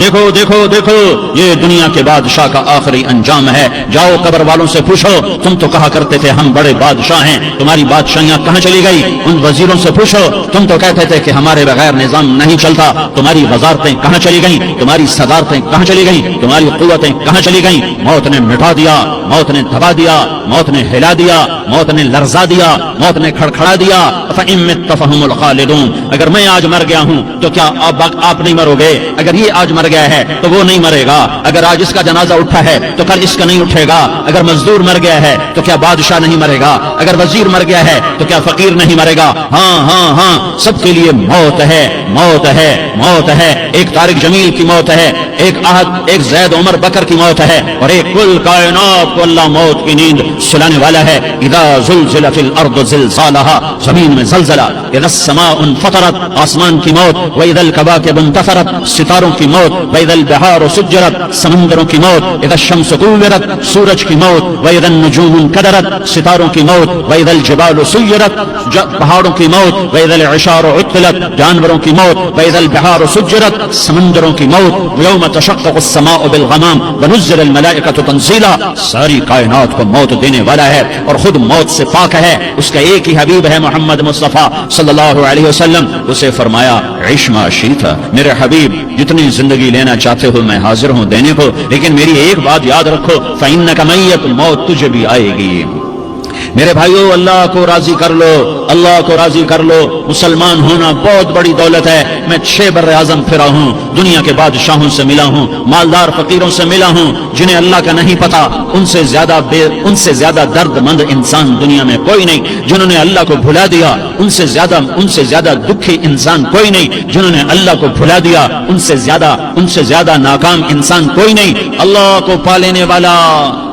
دیکھو دیکھو دیکھو یہ دنیا کے بادشاہ کا آخری انجام ہے. جاؤ قبر والوں سے پوچھو تم تو کہا کرتے تھے ہم بڑے بادشاہ ہیں, تمہاری بادشاہیاں کہاں چلی گئی؟ ان وزیروں سے پوچھو تم تو کہتے تھے کہ ہمارے بغیر نظام نہیں چلتا, تمہاری وزارتیں کہاں چلی گئیں؟ تمہاری صدارتیں کہاں چلی گئیں؟ تمہاری قوتیں کہاں چلی گئیں؟ موت نے مٹا دیا, موت نے دبا دیا, موت نے ہلا دیا, موت نے لرزا دیا, موت نے کھڑکھڑا دیا. فَإِن مِتَّ فَهُمُ الْخَالِدُونَ, اگر میں آج مر گیا ہوں تو کیا آپ نہیں مرو گے؟ اگر یہ آج مر گیا ہے تو وہ نہیں مرے گا. اگر آج اس کا جنازہ اٹھا ہے تو کل اس کا نہیں اٹھے گا. اگر مزدور مر گیا ہے تو کیا بادشاہ نہیں مرے گا؟ اگر وزیر مر گیا ہے تو کیا فقیر نہیں مرے گا؟ ہاں ہاں ہاں, سب کے لیے موت ہے, موت ہے, موت ہے. ایک طارق جمیل کی موت ہے, ایک زید عمر بکر کی موت ہے, اور ایک کل کائنات کو اللہ موت کی نیند سلانے والا ہے. اذا زلزلت الارض زلزالها, زمین میں زلزلہ. اذا السماء انفطرت, آسمان کی موت. واذا الكواكب انتثرت, ستاروں کی موت. واذا البحار سجرت, سمندروں کی موت. اذا الشمس كورت, سورج کی موت. واذا النجوم انكدرت, ستاروں کی موت. واذا الجبال سيرت, پہاڑوں کی موت. واذا العشار عطلت, جانوروں کی موت. واذا البحار سجرت, سمندروں کی موت. یوم تشقق السماء بالغمام ونزل الملائکۃ تنزیلا, ساری کائنات کو موت دینے والا ہے اور خود موت سے پاک ہے. اس کا ایک ہی حبیب ہے محمد مصطفیٰ صلی اللہ علیہ وسلم. اسے فرمایا عش ما شئت, میرے حبیب جتنی زندگی لینا چاہتے ہو میں حاضر ہوں دینے کو, لیکن میری ایک بات یاد رکھو, فإنک میت, موت تجھے بھی آئے گی. میرے بھائیو اللہ کو راضی کر لو, اللہ کو راضی کر لو. مسلمان ہونا بہت بڑی دولت ہے. میں 6 بر اعظم پھرا ہوں, دنیا کے بادشاہوں سے ملا ہوں, مالدار فقیروں سے ملا ہوں, جنہیں اللہ کا نہیں پتا. ان سے زیادہ درد مند انسان دنیا میں کوئی نہیں جنہوں نے اللہ کو بھلا دیا. ان سے زیادہ دکھی انسان کوئی نہیں جنہوں نے اللہ کو بھلا دیا. ان سے زیادہ ناکام انسان کوئی نہیں. اللہ کو پا لینے والا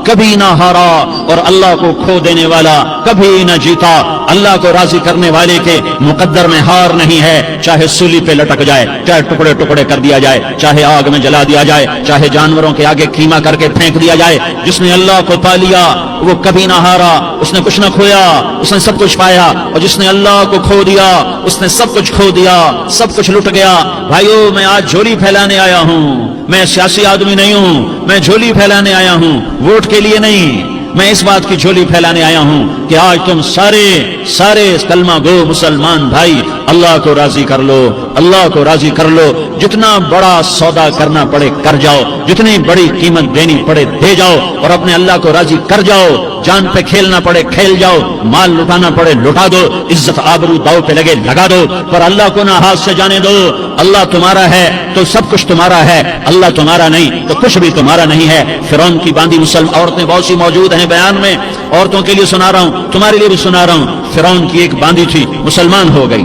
کبھی نہ ہارا اور اللہ کو کھو دینے والا کبھی نہ جیتا. اللہ کو راضی کرنے والے کے مقدر میں ہار نہیں ہے. چاہے سولی پہ لٹک جائے, چاہے ٹکڑے ٹکڑے کر دیا جائے, چاہے آگ میں جلا دیا جائے, چاہے جانوروں کے آگے کیما کر کے پھینک دیا جائے. جس نے اللہ کو پا لیا وہ کبھی نہ ہارا, اس نے کچھ نہ کھویا, اس نے سب کچھ پایا. اور جس نے اللہ کو کھو دیا اس نے سب کچھ کھو دیا, سب کچھ لٹ گیا. بھائیو میں آج جھولی پھیلانے آیا ہوں, میں سیاسی آدمی نہیں ہوں, میں جھولی پھیلانے آیا ہوں, ووٹ کے لیے نہیں. میں اس بات کی جھولی پھیلانے آیا ہوں کہ آج تم سارے کلمہ گو مسلمان بھائی اللہ کو راضی کر لو, اللہ کو راضی کر لو. جتنا بڑا سودا کرنا پڑے کر جاؤ, جتنی بڑی قیمت دینی پڑے دے جاؤ, اور اپنے اللہ کو راضی کر جاؤ. جان پہ کھیلنا پڑے کھیل جاؤ, مال لٹانا پڑے لٹا دو, عزت آبرو داؤ پہ لگے لگا دو, پر اللہ کو نہ ہاتھ سے جانے دو. اللہ تمہارا ہے تو سب کچھ تمہارا ہے, اللہ تمہارا نہیں تو کچھ بھی تمہارا نہیں ہے. فرعون کی باندھی مسلم عورتیں بہت سی موجود ہیں بیان میں, عورتوں کے لیے سنا رہا ہوں, تمہارے لیے بھی سنا رہا ہوں. فرعون کی ایک باندھی تھی, مسلمان ہو گئی.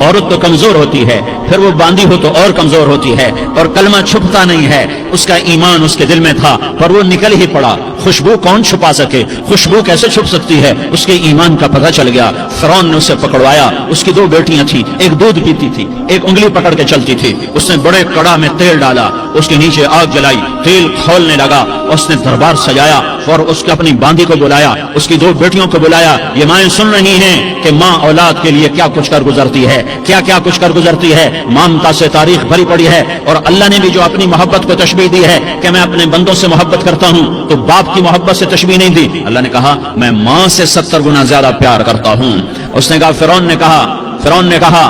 عورت تو کمزور ہوتی ہے, پھر وہ باندھی ہو تو اور کمزور ہوتی ہے, اور کلمہ چھپتا نہیں ہے. اس کا ایمان اس کے دل میں تھا پر وہ نکل ہی پڑا. خوشبو کون چھپا سکے, خوشبو کیسے چھپ سکتی ہے؟ اس کے ایمان کا پتہ چل گیا. فرعون نے اسے پکڑوایا. اس کی 2 بیٹیاں تھیں, ایک دودھ پیتی تھی, ایک انگلی پکڑ کے چلتی تھی. اس نے بڑے کڑا میں تیل ڈالا, اس کے نیچے آگ جلائی, تیل کھولنے لگا. اس نے دربار سجایا اور اس کو اپنی باندھی کو بلایا, اس کی 2 بیٹیوں کو بلایا. یہ مائیں سن رہی ہیں کہ ماں اولاد کے لیے کیا کچھ کر گزرتی ہے, کیا کچھ کر گزرتی ہے. مامتا سے تاریخ بھری پڑی ہے. اور اللہ نے بھی جو اپنی محبت کو تشبیہ دی ہے کہ میں اپنے بندوں سے محبت کرتا ہوں, تو باپ کی محبت سے تشبیہ نہیں دی. اللہ نے کہا میں ماں سے 70 گنا زیادہ پیار کرتا ہوں. اس نے کہا فرعون نے کہا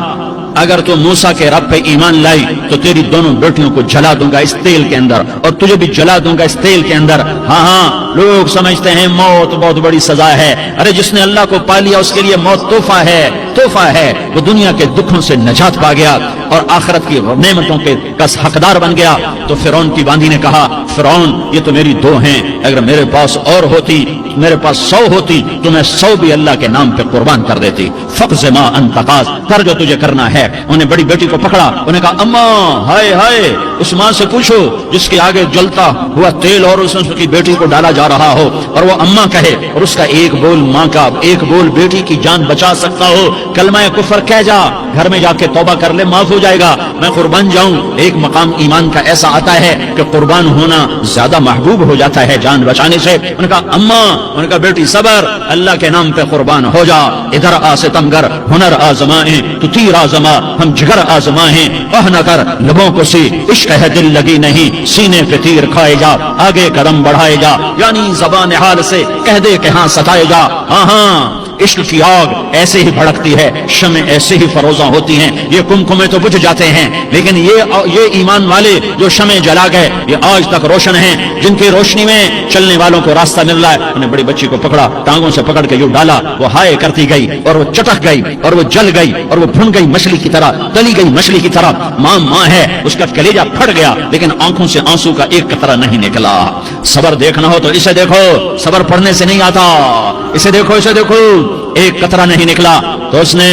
اگر تو موسیٰ کے رب پہ ایمان لائی تو تیری دونوں بیٹیوں کو جلا دوں گا اس تیل کے اندر, اور تجھے بھی جلا دوں گا اس تیل کے اندر. ہاں لوگ سمجھتے ہیں موت بہت بڑی سزا ہے. ارے جس نے اللہ کو پا لیا اس کے لیے موت تحفہ ہے. وہ دنیا کے دکھوں سے نجات پا گیا اور آخرت کی نعمتوں کے حقدار بن گیا. تو فرعون کی باندھی نے کہا فرعون یہ تو میری 2 ہیں, اگر میرے پاس اور ہوتی, میرے پاس 100 ہوتی تو میں 100 بھی اللہ کے نام پہ قربان کر دیتی. فقض ما انت قاض, کر جو تجھے کرنا ہے. انہیں بڑی بیٹی کو پکڑا, انہیں کہا اماں ہائے ہائے, اس ماں سے پوچھو جس کے آگے جلتا ہوا تیل اور اس کی بیٹی کو ڈالا جا رہا ہو, اور وہ اماں کہے, اور اس کا ایک بول ماں کا, ایک بول بیٹی کی جان بچا سکتا ہو. کلمہ کفر کہہ جا, گھر میں جا کے توبہ کر لے, معاف ہو جائے گا, میں قربان جاؤں. ایک مقام ایمان کا ایسا آتا ہے کہ قربان ہونا زیادہ محبوب ہو جاتا ہے جان بچانے سے. ان کا اماں, ان کا بیٹی صبر, اللہ کے نام پہ قربان ہو جا. ادھر آ ستمگر ہنر آزمائیں, تو تیر آزما ہم جگر آزمائیں. اہ نہ کر لبوں کو سی عشق ہے دل لگی نہیں, سینے پہ تیر کھائے جا آگے قدم بڑھائے جا. یعنی زبان حال سے کہہ دے کہ ہاں ستائے جا. ہاں ہاں عشق کی آگ ایسے ہی بھڑکتی ہے, شمع ایسے ہی فروزاں ہوتی ہیں. یہ کمکمے تو بجھ جاتے ہیں, لیکن یہ ایمان والے جو شمع جلا گئے یہ آج تک روشن ہیں, جن کی روشنی میں چلنے والوں کو راستہ مل رہا ہے. انہیں بڑی بچی کو پکڑا, ٹانگوں سے پکڑ کے یوں ڈالا, وہ ہائے کرتی گئی اور وہ چٹک گئی اور وہ جل گئی اور وہ بھن گئی مچھلی کی طرح, تلی گئی مچھلی کی طرح. ماں ماں ہے, اس کا کلیجہ پھٹ گیا لیکن آنکھوں سے آنسو کا ایک قطرہ نہیں نکلا. صبر دیکھنا ہو تو اسے دیکھو, صبر پڑھنے سے نہیں آتا. اسے دیکھو, اسے دیکھو, ایک قطرہ نہیں نکلا تو اس نے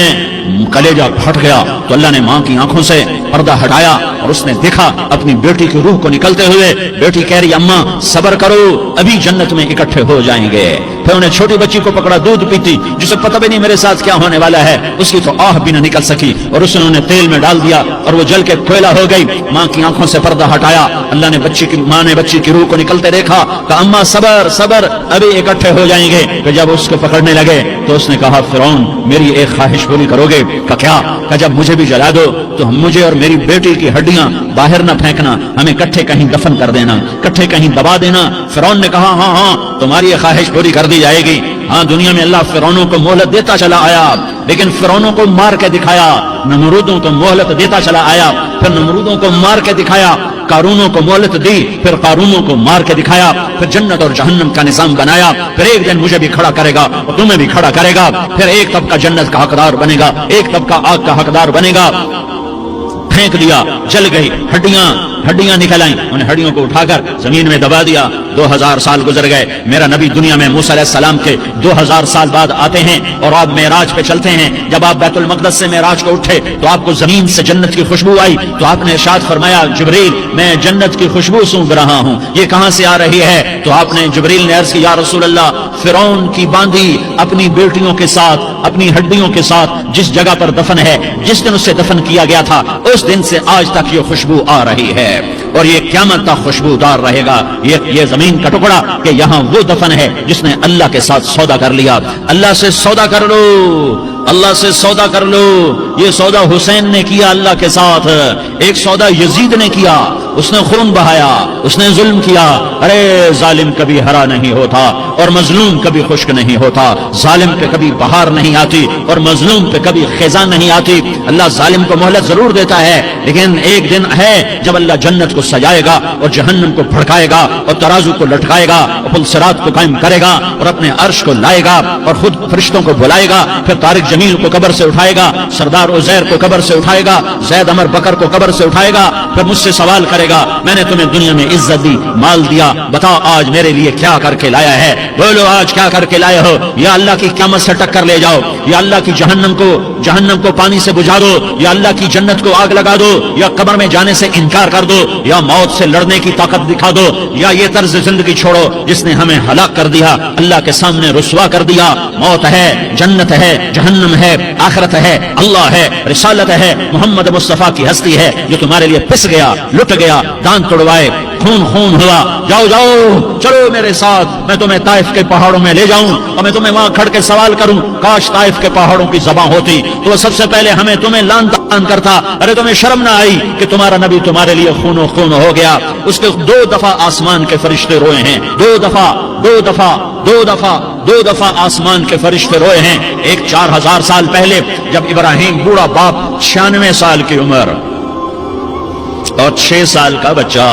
کلیجہ پھٹ گیا. تو اللہ نے ماں کی آنکھوں سے پردہ ہٹایا اور اس نے دیکھا اپنی بیٹی کی روح کو نکلتے ہوئے. بیٹی کہہ رہی اماں صبر کرو, ابھی جنت میں اکٹھے ہو جائیں گے. پھر انہیں چھوٹی بچی کو پکڑا, دودھ پیتی, جسے پتہ بھی نہیں میرے ساتھ کیا ہونے والا ہے. اس کی تو آہ بھی نہ نکل سکی اور اس نے انہیں تیل میں ڈال دیا اور وہ جل کے کوئلہ ہو گئی. ماں کی آنکھوں سے پردہ ہٹایا. اللہ نے ماں نے بچی کی روح کو نکلتے دیکھا, کہا اماں صبر صبر, ابھی اکٹھے ہو جائیں گے. کہ جب اس کو پکڑنے لگے تو اس نے کہا فرعون میری ایک خواہش پوری کرو گے؟ کہ کیا؟ کہ جب مجھے بھی جلا دو تو مجھے اور میری بیٹی کی ہڈیاں باہر نہ پھینکنا, ہمیں کٹھے کہیں دفن کر دینا, کٹھے کہیں دبا دینا. فرعون نے کہا ہاں ہاں تمہاری یہ خواہش پوری کر دی جائے گی. ہاں دنیا میں اللہ فرعونوں کو مہلت دیتا چلا آیا, لیکن فرعونوں کو مار کے دکھایا. نمرودوں کو مہلت دیتا چلا آیا, پھر نمرودوں کو مار کے دکھایا. قارونوں کو مہلت دی, پھر قارونوں کو مار کے دکھایا. پھر جنت اور جہنم کا نظام بنایا. پھر ایک دن مجھے بھی کھڑا کرے گا اور تمہیں بھی کھڑا کرے گا. پھر ایک طبقہ جنت کا حقدار بنے گا, ایک طبقہ آگ کا حقدار بنے گا. پھینک دیا, جل گئی, ہڈیاں نکل آئیں. انہیں ہڈیوں کو اٹھا کر زمین میں دبا دیا. 2000 سال گزر گئے. میرا نبی دنیا میں موسیٰ علیہ السلام کے 2000 سال بعد آتے ہیں اور آپ معراج پہ چلتے ہیں. جب آپ بیت المقدس سے معراج کو اٹھے تو آپ کو زمین سے جنت کی خوشبو آئی. تو آپ نے ارشاد فرمایا جبریل میں جنت کی خوشبو سونگ رہا ہوں, یہ کہاں سے آ رہی ہے؟ تو آپ نے جبریل نے عرض کی یا رسول اللہ فرعون کی باندھی اپنی بیٹیوں کے ساتھ, اپنی ہڈیوں کے ساتھ جس جگہ پر دفن ہے, جس دن اسے دفن کیا گیا تھا اس دن سے آج تک یہ خوشبو آ رہی ہے اور یہ قیامت تک خوشبودار رہے گا. یہ زمین کا ٹکڑا کہ یہاں وہ دفن ہے جس نے اللہ کے ساتھ سودا کر لیا. اللہ سے سودا کر لو, اللہ سے سودا کر لو. یہ سودا حسین نے کیا اللہ کے ساتھ, ایک سودا یزید نے کیا, اس نے خون بہایا, اس نے ظلم کیا. ارے ظالم کبھی ہرا نہیں ہوتا اور مظلوم کبھی خشک نہیں ہوتا. ظالم پہ کبھی بہار نہیں آتی اور مظلوم پہ کبھی خزاں نہیں آتی. اللہ ظالم کو مہلت ضرور دیتا ہے, لیکن ایک دن ہے جب اللہ جنت کو سجائے گا اور جہنم کو بھڑکائے گا اور ترازو کو لٹکائے گا اور پل صراط کو قائم کرے گا اور اپنے عرش کو لائے گا اور خود فرشتوں کو بلائے گا. پھر طارق جمیل کو قبر سے اٹھائے گا, سردار عزیر کو قبر سے اٹھائے گا, زید عمر بکر کو قبر سے اٹھائے گا. پھر مجھ سے سوال کرے گا میں نے تمہیں دنیا میں عزت دی, مال دیا, بتا آج میرے لیے کیا کر کے لایا ہے؟ بولو آج کیا کر کے لائے ہو؟ یا اللہ کی قیامت سے ٹکر لے جاؤ, یا اللہ کی جہنم کو پانی سے بجھا دو, یا اللہ کی جنت کو آگ لگا دو, یا قبر میں جانے سے انکار کر دو, یا موت سے لڑنے کی طاقت دکھا دو, یا یہ طرز زندگی چھوڑو جس نے ہمیں ہلاک کر دیا, اللہ کے سامنے رسوا کر دیا. موت ہے, جنت ہے, جہنم ہے, آخرت ہے, اللہ ہے, رسالت ہے, محمد مصطفیٰ کی ہستی ہے جو تمہارے لیے پس گیا, لٹ گیا, دانت توڑوائے, خون ہوا. جاؤ جاؤ چلو میرے ساتھ, میں تمہیں طائف کے پہاڑوں میں لے جاؤں اور میں تمہیں وہاں کھڑ کے سوال کروں. کاش طائف کے پہاڑوں کی زبان ہوتی تو وہ سب سے پہلے ہمیں تمہیں لان تان کرتا. ارے تمہیں شرم نہ آئی کہ تمہارا نبی تمہارے لیے خون ہو گیا؟ اس کے 2 دفعہ آسمان کے فرشتے روئے ہیں, 2 دفعہ آسمان کے فرشتے روئے ہیں. ایک 4000 سال پہلے جب ابراہیم بوڑھا باپ 96 سال کی عمر اور 6 سال کا بچہ,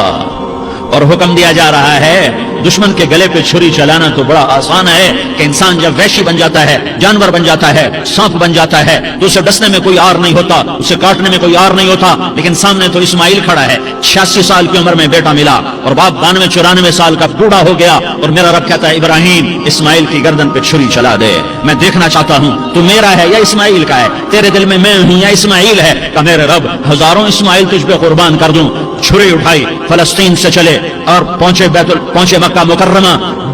اور حکم دیا جا رہا ہے دشمن کے گلے پہ چھری چلانا تو بڑا آسان ہے کہ انسان جب وحشی بن جاتا ہے, جانور بن جاتا ہے, سانپ بن جاتا ہے تو اسے ڈسنے میں کوئی آر نہیں ہوتا, اسے کاٹنے میں کوئی آر نہیں ہوتا. لیکن سامنے تو اسماعیل کھڑا ہے, 86 سال کی عمر میں بیٹا ملا اور باپ 92-94 سال کا بوڑھا ہو گیا, اور میرا رب کہتا ہے ابراہیم اسماعیل کی گردن پہ چھری چلا دے, میں دیکھنا چاہتا ہوں تو میرا ہے یا اسماعیل کا ہے, تیرے دل میں میں ہوں یا اسماعیل ہے. کہ میرے رب ہزاروں اسماعیل تجھ پہ قربان کر دوں. چھری اٹھائی, فلسطین سے چلے اور پہنچے مکہ مکرمہ.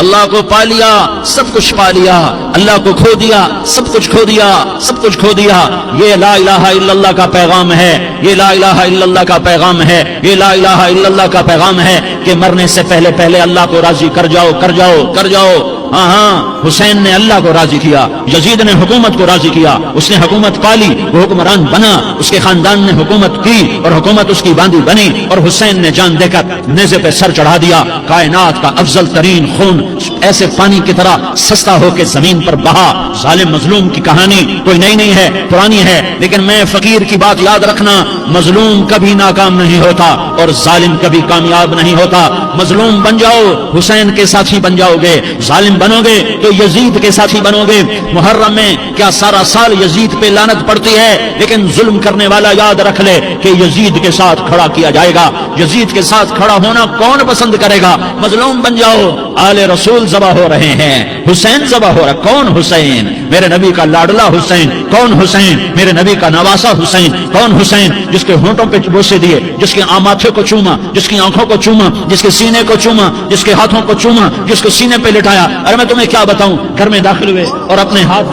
اللہ کو پا لیا سب کچھ پا لیا، اللہ کو کھو دیا سب کچھ کھو دیا، سب کچھ کھو دیا۔ یہ لا الہ الا اللہ کا پیغام ہے، یہ لا الہ الا اللہ کا پیغام ہے، یہ لا الہ الا اللہ کا پیغام ہے کہ مرنے سے پہلے پہلے اللہ کو راضی کر جاؤ کر جاؤ کر جاؤ۔ ہاں ہاں، حسین نے اللہ کو راضی کیا، یزید نے حکومت کو راضی کیا، اس نے حکومت پالی، وہ حکمران بنا، اس کے خاندان نے حکومت کی اور حکومت اس کی باندھی بنی، اور حسین نے جان دے کر نیزے پہ سر چڑھا دیا۔ کائنات کا افضل ترین خون ایسے پانی کی طرح سستا ہو کے زمین پر بہا۔ ظالم مظلوم کی کہانی کوئی نئی نہیں ہے، پرانی ہے، لیکن میں فقیر کی بات یاد رکھنا، مظلوم کبھی ناکام نہیں ہوتا اور ظالم کبھی کامیاب نہیں ہوتا۔ مظلوم بن جاؤ حسین کے ساتھی بن جاؤ گے، ظالم بنو گے تو یزید کے ساتھی بنو گے۔ محرم میں کیا سارا سال یزید پہ لعنت پڑتی ہے، لیکن ظلم کرنے والا یاد رکھ لے کہ یزید کے ساتھ کھڑا کیا جائے گا۔ یزید کے ساتھ کھڑا ہونا کون پسند کرے گا؟ مظلوم بن جاؤ۔ آل رسول ذبح ہو رہے ہیں، حسین ذبح ہو رہا، کون حسین؟ میرے نبی کا لاڈلا حسین۔ کون حسین؟ میرے نبی کا نواسا حسین۔ کون حسین؟ جس کے ہونٹوں پہ بوسے دیے، جس کے ماتھے کو چوما، جس کی آنکھوں کو چوما، جس کے سینے کو چوما، جس کے ہاتھوں کو چوما، جس کو سینے پہ لٹایا۔ ارے میں تمہیں کیا بتاؤں، گھر میں داخل ہوئے اور اپنے ہاتھ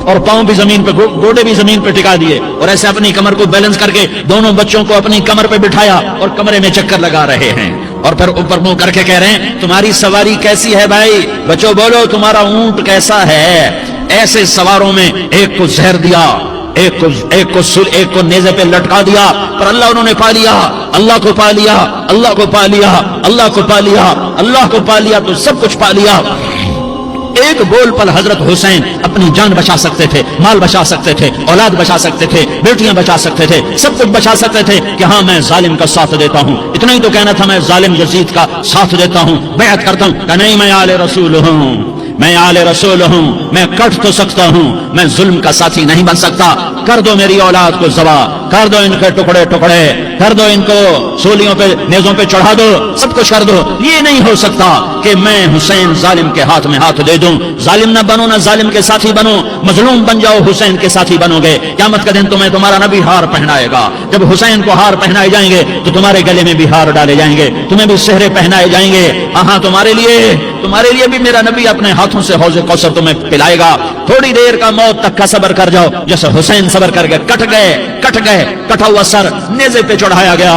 اور پاؤں بھی زمین پہ، گوڑے بھی زمین پہ ٹکا دیے، اور ایسے اپنی کمر کو بیلنس کر کے دونوں بچوں کو اپنی کمر پہ بٹھایا اور کمرے میں چکر لگا رہے ہیں، اور پھر اوپر منہ کر کے کہہ رہے ہیں تمہاری سواری کیسی ہے بھائی؟ بچوں بولو تمہارا اونٹ کیسا ہے؟ ایسے سواروں میں ایک کو زہر دیا، ایک کو نیزے پہ لٹکا دیا، پر اللہ انہوں نے پا لیا، اللہ کو پا لیا، اللہ کو پا لیا، اللہ کو پا لیا، اللہ کو پا لیا تو سب کچھ پا لیا۔ ایک بول پر حضرت حسین اپنی جان بچا سکتے تھے، مال بچا سکتے تھے، اولاد بچا سکتے تھے، بیٹیاں بچا سکتے تھے، سب کچھ بچا سکتے تھے کہ ہاں میں ظالم کا ساتھ دیتا ہوں۔ اتنا ہی تو کہنا تھا، میں ظالم یزید کا ساتھ دیتا ہوں، بیعت کرتا ہوں کہ نہیں میں آل رسول ہوں، میں آل رسول ہوں، میں کٹ تو سکتا ہوں، میں ظلم کا ساتھی نہیں بن سکتا۔ کر دو میری اولاد کو ذبح، کر دو ان کے ٹکڑے ٹکڑے، کر دو ان کو سولیوں پہ نیزوں پہ چڑھا دو، سب کچھ کر دو۔ یہ نہیں ہو سکتا کہ میں حسین ظالم کے ہاتھ میں ہاتھ دے دوں۔ ظالم نہ بنو، نہ ظالم کے ساتھی بنو، مظلوم بن جاؤ، حسین کے ساتھی بنو گے۔ قیامت کا دن تمہیں تمہارا نبی ہار پہنائے گا، جب حسین کو ہار پہنائے جائیں گے تو تمہارے گلے میں بھی ہار ڈالے جائیں گے، تمہیں بھی سہرے پہنائے جائیں گے۔ ہاں تمہارے لیے بھی میرا نبی اپنے ہاتھوں سے حوض کوثر تمہیں پلائے گا۔ تھوڑی دیر کا موت تک کا صبر کر جاؤ، جیسے حسین صبر کر گئے، کٹ گئے، کٹا ہوا سر نیزے پہ چڑھایا گیا۔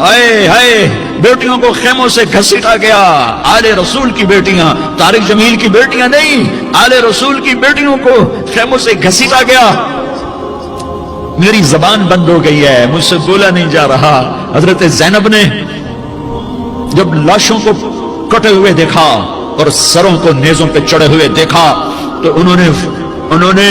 اے ہائے، بیٹیوں کو خیموں سے گھسیٹا گیا۔ آل رسول کی بیٹیاں، طارق جمیل کی بیٹیاں نہیں، آل رسول کی بیٹیوں کو خیموں سے گھسیٹا گیا۔ میری زبان بند ہو گئی ہے، مجھ سے بولا نہیں جا رہا۔ حضرت زینب نے جب لاشوں کو کٹے ہوئے دیکھا اور سروں کو نیزوں پہ چڑھے ہوئے دیکھا تو انہوں نے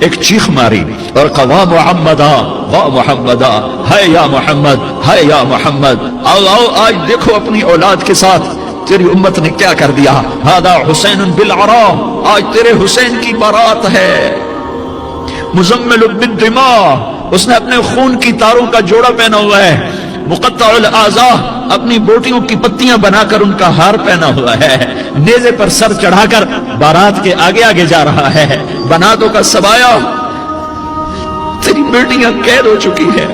ایک چیخ ماری اور کہا واہ محمدا، واہ محمدا، ہے یا محمد، ہے یا محمد، آؤ آج دیکھو اپنی اولاد کے ساتھ تیری امت نے کیا کر دیا۔ ہذا حسین بالعراء، آج تیرے حسین کی بارات ہے۔ مزمل بالدماء، اس نے اپنے خون کی تاروں کا جوڑا پہنا ہوا ہے۔ مقطع الاعضاء، اپنی بوٹیوں کی پتیاں بنا کر ان کا ہار پہنا ہوا ہے۔ نیزے پر سر چڑھا کر بارات کے آگے آگے جا رہا ہے۔ بناتوں کا سبایا، تیری بیٹیاں قید ہو چکی ہے،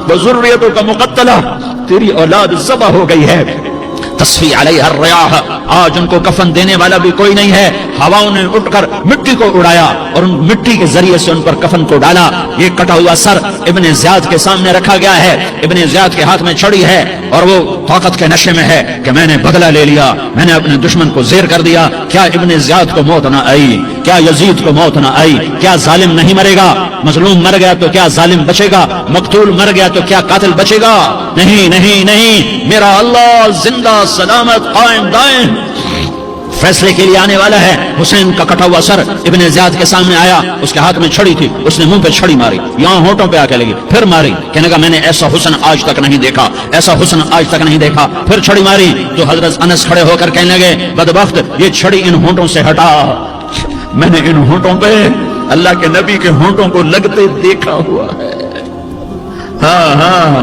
بذریتوں کا مقتلہ، تیری اولاد ذبح ہو گئی ہے۔ تصفی علیہ الریاح، آج ان کو کفن دینے والا بھی کوئی نہیں ہے۔ ہواؤں نے اٹھ کر مٹی کو اڑایا اور ان مٹی کے ذریعے سے ان پر کفن کو ڈالا۔ یہ کٹا ہوا سر ابن زیاد کے سامنے رکھا گیا ہے۔ ابن زیاد کے ہاتھ میں چھڑی ہے اور وہ طاقت کے نشے میں ہے کہ میں نے بدلہ لے لیا، میں نے اپنے دشمن کو زیر کر دیا۔ کیا ابن زیاد کو موت نہ آئی؟ کیا یزید کو موت نہ آئی؟ کیا ظالم نہیں مرے گا؟ مظلوم مر گیا تو کیا ظالم بچے گا؟ مقتول مر گیا تو کیا قاتل بچے گا؟ نہیں نہیں نہیں، میرا اللہ زندہ سلامت قائم دائم فیصلے کے لیے آنے والا ہے۔ حسین کا کٹا ہوا سر ابن زیاد کے سامنے آیا، اس کے ہاتھ میں چھڑی تھی، اس نے منہ پہ چھڑی ماری، یہاں ہونٹوں پہ آ کے لگی، پھر ماری، کہنے کا میں نے ایسا حسن آج تک نہیں دیکھا، ایسا حسن آج تک نہیں دیکھا، پھر چھڑی ماری تو حضرت انس کھڑے ہو کر کہنے لگے بدبخت، یہ چھڑی ان ہونٹوں سے ہٹا، میں نے ان ہونٹوں پہ اللہ کے نبی کے ہونٹوں کو لگتے دیکھا ہوا ہے۔ ہاں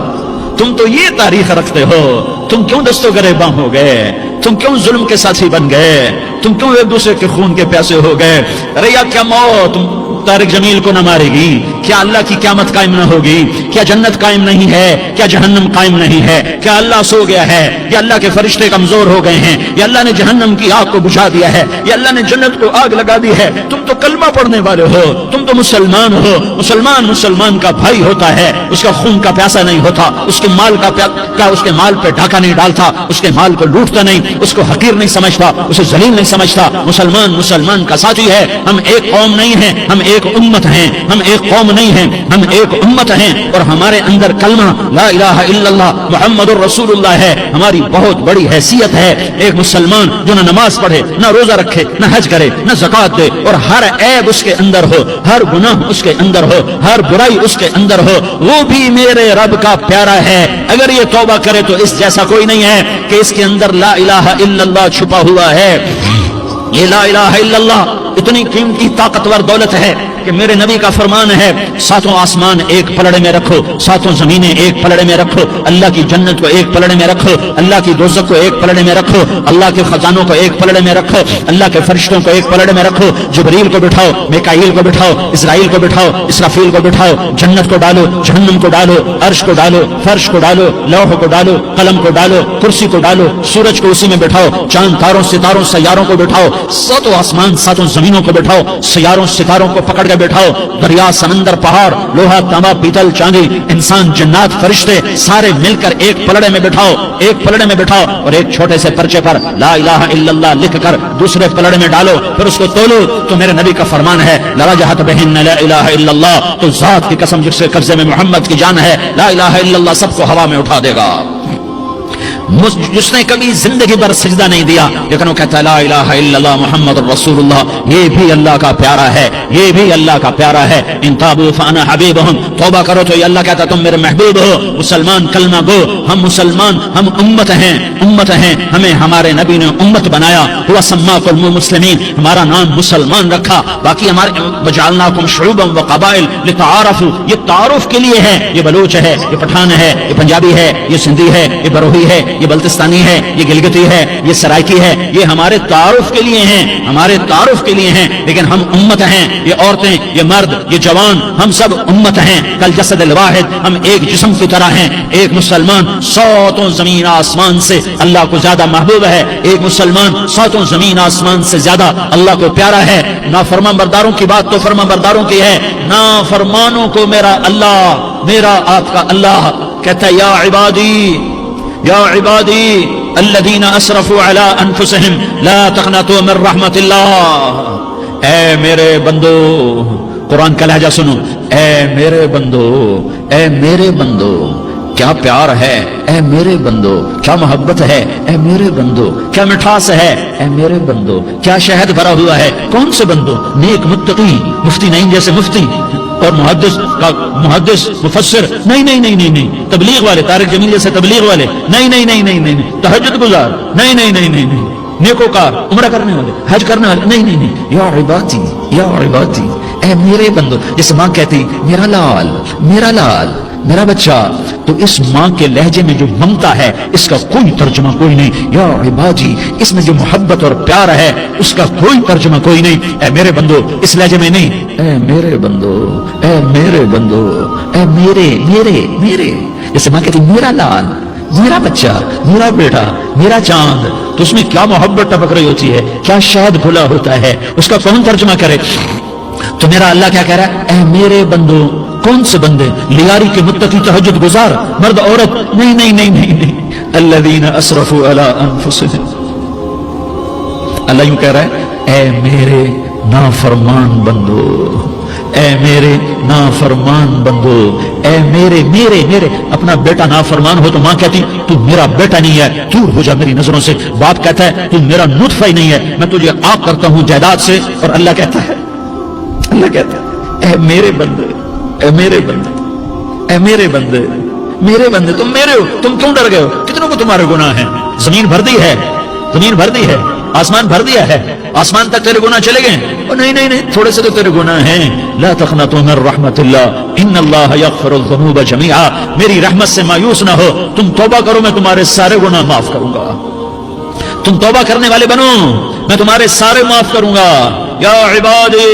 تم تو یہ تاریخ رکھتے ہو، تم کیوں دستوں گریباں ہو گئے؟ تم کیوں ظلم کے ساتھی بن گئے؟ تم کیوں ایک دوسرے کے خون کے پیاسے ہو گئے؟ ارے یا کیا موت طارق جمیل کو نہ مارے گی؟ کیا اللہ کی قیامت قائم نہ ہوگی؟ کیا جنت قائم نہیں ہے؟ کیا جہنم قائم نہیں ہے؟ کیا اللہ سو گیا ہے؟ یا اللہ کے فرشتے کمزور ہو گئے ہیں؟ یا اللہ نے جہنم کی آگ کو بجھا دیا ہے؟ یا اللہ نے جنت کو آگ لگا دی ہے؟ تم تو کلمہ پڑھنے والے ہو، تم تو مسلمان ہو۔ مسلمان کا بھائی ہوتا ہے، اس کا خون کا پیاسا نہیں ہوتا، اس کے مال اس کے مال پہ ڈاکہ نہیں ڈالتا، اس کے مال کو لوٹتا نہیں، اس کو حقیر نہیں سمجھتا، اسے ذلیل نہیں سمجھتا۔ مسلمان کا ساتھی ہے۔ ہم ایک قوم نہیں ہیں، ہم ایک امت ہیں۔ ہم ایک قوم نہیں ہیں، ہم ایک امت ہیں، اور ہمارے اندر کلمہ لا الہ الا اللہ محمد الرسول اللہ ہے، ہماری بہت بڑی حیثیت ہے۔ ایک مسلمان جو نہ نماز پڑھے، نہ روزہ رکھے، نہ حج کرے، نہ زکات دے، اور ہر عیب اس کے اندر ہو، ہر گناہ اس کے اندر ہو، ہر برائی اس کے اندر ہو، وہ بھی میرے رب کا پیارا ہے۔ اگر یہ توبہ کرے تو اس جیسا کوئی نہیں ہے کہ اس کے اندر لا الہ الا اللہ چھپا ہوا ہے۔ یہ لا الہ الا اللہ اتنی قیمتی طاقتور دولت ہے کہ میرے نبی کا فرمان ہے، ساتوں آسمان ایک پلڑے میں رکھو، ساتوں زمینیں ایک پلڑے میں رکھو، اللہ کی جنت کو ایک پلڑے میں رکھو، اللہ کی دوزخ کو ایک پلڑے میں رکھو، اللہ کے خزانوں کو ایک پلڑے میں رکھو، اللہ کے فرشتوں کو ایک پلڑے میں رکھو، جبریل کو بٹھاؤ، میکائیل کو بٹھاؤ، اسرائیل کو بٹھاؤ، اسرافیل کو بٹھاؤ، جنت کو ڈالو، جہنم کو ڈالو، عرش کو ڈالو، فرش کو ڈالو، لوح کو ڈالو، قلم کو ڈالو، کرسی کو ڈالو، سورج کو اسی میں بٹھاؤ، چاند تاروں ستاروں سیاروں کو بٹھاؤ، ساتوں آسمان ساتوں زمینوں کو بٹھاؤ، سیاروں ستاروں کو پکڑ کے بٹھاؤ، دریا سمندر پہاڑ لوہا تانبا پیتل چاندی انسان جنات فرشتے سارے مل کر ایک پلڑے میں بٹھاؤ، ایک پلڑے میں بٹھاؤ، اور ایک چھوٹے سے پرچے پر لا الہ الا اللہ لکھ کر دوسرے پلڑے میں ڈالو، پھر اس کو تولو تو میرے نبی کا فرمان ہے لرجحت بہن لا الہ الا اللہ، تو ذات کی قسم جس کے قبضے میں محمد کی جان ہے، لا الہ الا اللہ سب کو ہوا میں اٹھا دے گا۔ جس نے کبھی زندگی بھر سجدہ نہیں دیا لیکن وہ کہتا ہے لا الہ الا اللہ محمد رسول اللہ، یہ بھی اللہ کا پیارا ہے، یہ بھی اللہ کا پیارا ہے۔ ان تابوا فانا حبیبہم، توبہ کرو تو یہ اللہ کہتا تم میرے محبوب ہو۔ مسلمان کلمہ گو، ہم مسلمان، ہم امت ہیں، ہمیں ہمارے نبی نے امت بنایا، ہوا سماکم المسلمین، ہمارا نام مسلمان رکھا، باقی ہمارے وجعلناکم شعوبا وقبائل لتعارفوا، یہ تعارف کے لیے ہے، یہ بلوچ ہے، یہ پٹھان ہے، یہ پنجابی ہے، یہ سندھی ہے، یہ بروہی ہے، یہ بلتستانی ہے، یہ گلگتی ہے، یہ سرائکی ہے، یہ ہمارے تعارف کے لیے ہیں، ہمارے تعارف کے لیے ہیں، لیکن ہم امت ہیں، یہ عورتیں، یہ مرد، یہ جوان، ہم سب امت ہیں، کل جسد الواحد، ہم ایک جسم کی طرح ہیں۔ ایک مسلمان ساتوں زمین آسمان سے اللہ کو زیادہ محبوب ہے، ایک مسلمان ساتوں زمین آسمان سے زیادہ اللہ کو پیارا ہے۔ نافرمان برداروں کی بات تو فرمان برداروں کی ہے، نافرمانوں کو میرا اللہ، میرا آپ کا اللہ کہتا ہے یا عبادی الذین اسرفوا علی انفسہم لا تقنطوا من رحمت اللہ، اے میرے بندو، قرآن کا لہجہ سنو، اے میرے بندو، اے میرے بندو، کیا پیار ہے، اے میرے بندو، کیا محبت ہے، اے میرے بندو، کیا مٹھاس ہے، اے میرے بندو، کیا شہد بھرا ہوا ہے۔ کون سے بندو؟ نیک متقی، مفتی نہیں جیسے مفتی اور محدث مفسر نہیں، تبلیغ والے، طارق جمیل جیسے تبلیغ والے نہیں، تہجد گزار نہیں، نیکوکار، عمرہ کرنے والے، حج کرنے والے نہیں، یا عبادی، اے میرے بندو، جیسے ماں کہتی میرا لال، میرا بچہ، تو اس ماں کے لہجے میں جو ممتا ہے اس کا کوئی ترجمہ کوئی نہیں۔ یا عبادی، اس میں جو محبت اور پیار ہے اس کا کوئی ترجمہ کوئی نہیں۔ اے میرے بندو، اس لہجے میں نہیں، اے میرے بندو، اے میرے بندو، اے میرے، جیسے ماں کہتی میرا لال، میرا بچہ، میرا بیٹا، میرا چاند، تو اس میں کیا محبت ٹپک رہی ہوتی ہے، کیا شہد کھلا ہوتا ہے، اس کا کون ترجمہ کرے؟ تو میرا اللہ کیا کہہ رہا ہے؟ اے میرے بندو، کون سے بندے؟ لیاری کے متقی، تہجد گزار، مرد عورت نہیں، الذین اسرفوا علی انفسہم، اللہ یوں کہہ رہا ہے اے میرے نافرمان بندو، اے میرے نافرمان بندو، اے میرے اپنا بیٹا نافرمان ہو تو ماں کہتی تو میرا بیٹا نہیں ہے، دور ہو جا میری نظروں سے۔ باپ کہتا ہے تو میرا نطفہ ہی نہیں ہے، میں تجھے عاق کرتا ہوں جائیداد سے، اور اللہ کہتا ہے اے میرے بندے، اے میرے بندے، تم میرے ہو، تم کیوں ڈر گئے ہو؟ کتنوں کو تمہارے گناہ ہیں؟ زمین بھر دی ہے، آسمان بھر دیا ہے، آسمان تک تیرے گناہ چلے گئے؟ نہیں، تھوڑے سے تو تیرے گناہ ہیں۔ لا تقنطوا من رحمت اللہ ان اللہ یغفر الذنوب جميعا، میری رحمت سے مایوس نہ ہو، تم توبہ کرو میں تمہارے سارے گناہ معاف کروں گا، تم توبہ کرنے والے بنو میں تمہارے سارے معاف کروں گا۔ یا عبادی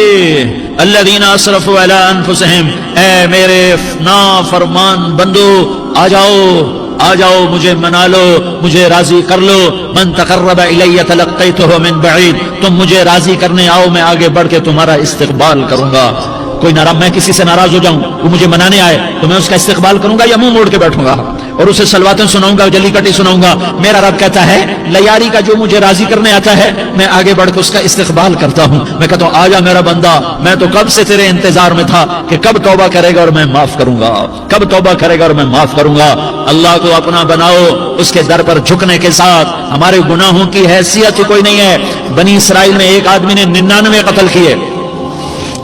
الذین اسرفوا علی انفسہم، اے میرے نافرمان بندو آ جاؤ مجھے منا لو، مجھے راضی کر لو. من تقرب الی تلقیتہ من بعید، تم مجھے راضی کرنے آؤ، میں آگے بڑھ کے تمہارا استقبال کروں گا. کوئی ناراض، میں کسی سے ناراض ہو جاؤں، وہ مجھے منانے آئے تو میں اس کا استقبال کروں گا یا منہ موڑ کے بیٹھوں گا اور اسے سلواتیں سناؤں گا، جلی کٹی سناؤں گا؟ میرا رب کہتا ہے لیاری کا جو مجھے راضی کرنے آتا ہے میں آگے بڑھ کے اس کا استقبال کرتا ہوں. میں کہتا ہوں آجا میرا بندہ، میں تو کب سے تیرے انتظار میں تھا کہ کب توبہ کرے گا اور میں معاف کروں گا، کب توبہ کرے گا اور میں معاف کروں گا. اللہ کو اپنا بناؤ، اس کے در پر جھکنے کے ساتھ. ہمارے گناہوں کی حیثیت کوئی نہیں ہے. بنی اسرائیل میں ایک آدمی نے 99 قتل کیے،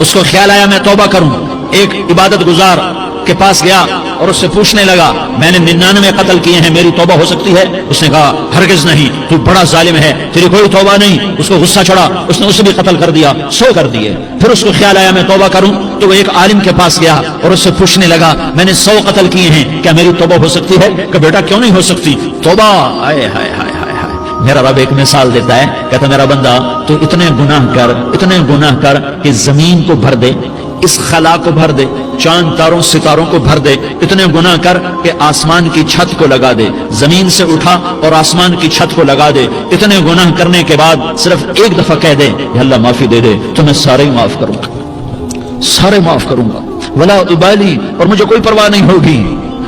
اس کو خیال آیا میں توبہ کروں. ایک عبادت گزار کے پاس گیا اور اس سے پوچھنے لگا میں نے 99 قتل کیے ہیں، میری توبہ ہو سکتی ہے؟ اس نے کہا ہرگز نہیں، تو بڑا ظالم ہے، تیری کوئی توبہ نہیں. اس کو غصہ چڑھا، اس نے اسے بھی قتل کر دیا، 100 کر دیے. پھر اس کو خیال آیا میں توبہ کروں تو وہ ایک عالم کے پاس گیا اور اس سے پوچھنے لگا میں نے 100 قتل کیے ہیں، کیا میری توبہ ہو سکتی ہے؟ کہ بیٹا کیوں نہیں ہو سکتی توبہ. آئے ہائے ہائے ہائے. میرا رب ایک مثال دیتا ہے، کہتا میرا بندہ تو اتنے گناہ کر کہ زمین کو بھر دے، اس خلا کو بھر دے، چاند تاروں ستاروں کو بھر دے. اتنے گناہ کر کہ آسمان کی چھت کو لگا دے، زمین سے اٹھا اور آسمان کی چھت کو لگا دے. اتنے گناہ کرنے کے بعد صرف ایک دفعہ کہہ دے یا اللہ معافی دے دے تو میں سارے معاف کروں گا، سارے معاف کروں گا، ولا ابالی، اور مجھے کوئی پرواہ نہیں ہوگی.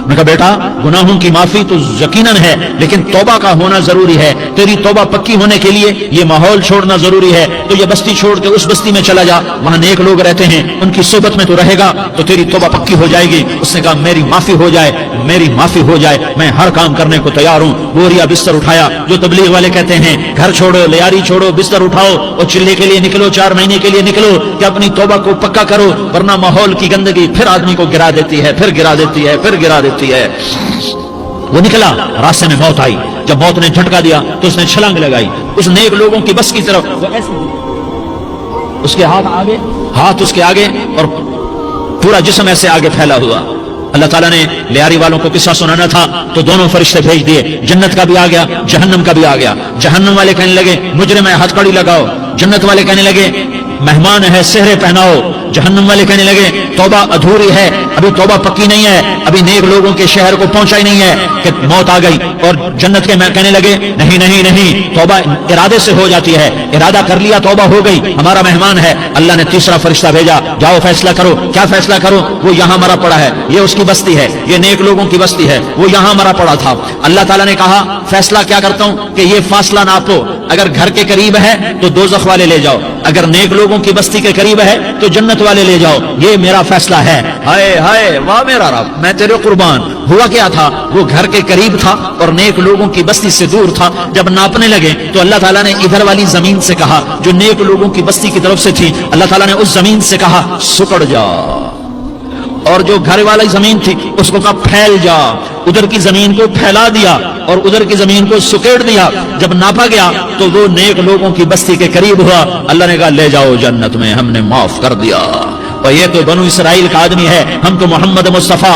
میں کہا بیٹا گناہوں کی معافی تو یقیناً ہے لیکن توبہ کا ہونا ضروری ہے. تیری توبہ پکی ہونے کے لیے یہ ماحول چھوڑنا ضروری ہے. تو یہ بستی چھوڑ کے اس بستی میں چلا جا، وہاں نیک لوگ رہتے ہیں، ان کی صحبت میں تو رہے گا تو تیری توبہ پکی ہو جائے گی. اس نے کہا میری معافی ہو جائے، میری معافی ہو جائے، میں ہر کام کرنے کو تیار ہوں. بوریا بستر اٹھایا، جو تبلیغ والے کہتے ہیں گھر چھوڑو، لیاری چھوڑو، بستر اٹھاؤ اور چلے کے لیے نکلو، 4 مہینے کے لیے نکلو کہ اپنی توبہ کو پکا کرو، ورنہ ماحول کی گندگی پھر آدمی کو گرا دیتی ہے، پھر گرا دیتی ہے، پھر گرا دیتی ہے. وہ نکلا، راستے میں موت آئی. جب موت نے جھٹکا دیا تو اس نے چھلانگ لگائی اس نیک لوگوں کی بس کی طرف. وہ ایسے اس کے ہاتھ اس کے آگے اور پورا جسم ایسے آگے پھیلا ہوا. اللہ تعالیٰ نے لیاری والوں کو قصہ سنانا تھا تو دونوں فرشتے بھیج دیے. جنت کا بھی آ گیا، جہنم کا بھی آ گیا. جہنم والے کہنے لگے مجرم ہے ہتھ کڑی لگاؤ، جنت والے کہنے لگے مہمان ہے سہرے پہناؤ. جہنم والے کہنے لگے توبہ ادھوری ہے، ابھی توبہ پکی نہیں ہے، ابھی نیک لوگوں کے شہر کو پہنچا ہی نہیں ہے کہ موت آ گئی. اور جنت کے میں کہنے لگے نہیں نہیں نہیں، توبہ ارادے سے ہو جاتی ہے، ارادہ کر لیا توبہ ہو گئی، ہمارا مہمان ہے. اللہ نے تیسرا فرشتہ بھیجا، جاؤ فیصلہ کرو. کیا فیصلہ کرو؟ وہ یہاں مرا پڑا ہے، یہ اس کی بستی ہے، یہ نیک لوگوں کی بستی ہے، وہ یہاں مرا پڑا تھا. اللہ تعالیٰ نے کہا فیصلہ کیا کرتا ہوں کہ یہ فاصلہ ناپو، اگر گھر کے قریب ہے تو دوزخ والے لے جاؤ، اگر نیک لوگوں کی بستی کے قریب ہے تو جنت والے لے جاؤ. یہ میرا فیصلہ ہے. ہائے ہائے واہ میرا رب، میں تیرے قربان. ہوا کیا تھا؟ وہ گھر کے قریب تھا اور نیک لوگوں کی بستی سے دور تھا. جب ناپنے لگے تو اللہ تعالیٰ نے ادھر والی زمین سے کہا جو نیک لوگوں کی بستی کی طرف سے تھی، اللہ تعالیٰ نے اس زمین سے کہا سکڑ جا، اور جو گھر والی زمین تھی اس کو کہا پھیل جا. ادھر کی زمین کو پھیلا دیا اور ادھر کی زمین کو سکیڑ دیا. جب ناپا گیا تو وہ نیک لوگوں کی بستی کے قریب ہوا. اللہ نے کہا لے جاؤ جنت میں، ہم نے معاف کر دیا. اور یہ تو بنو اسرائیل کا آدمی ہے، ہم تو محمد مصطفیٰ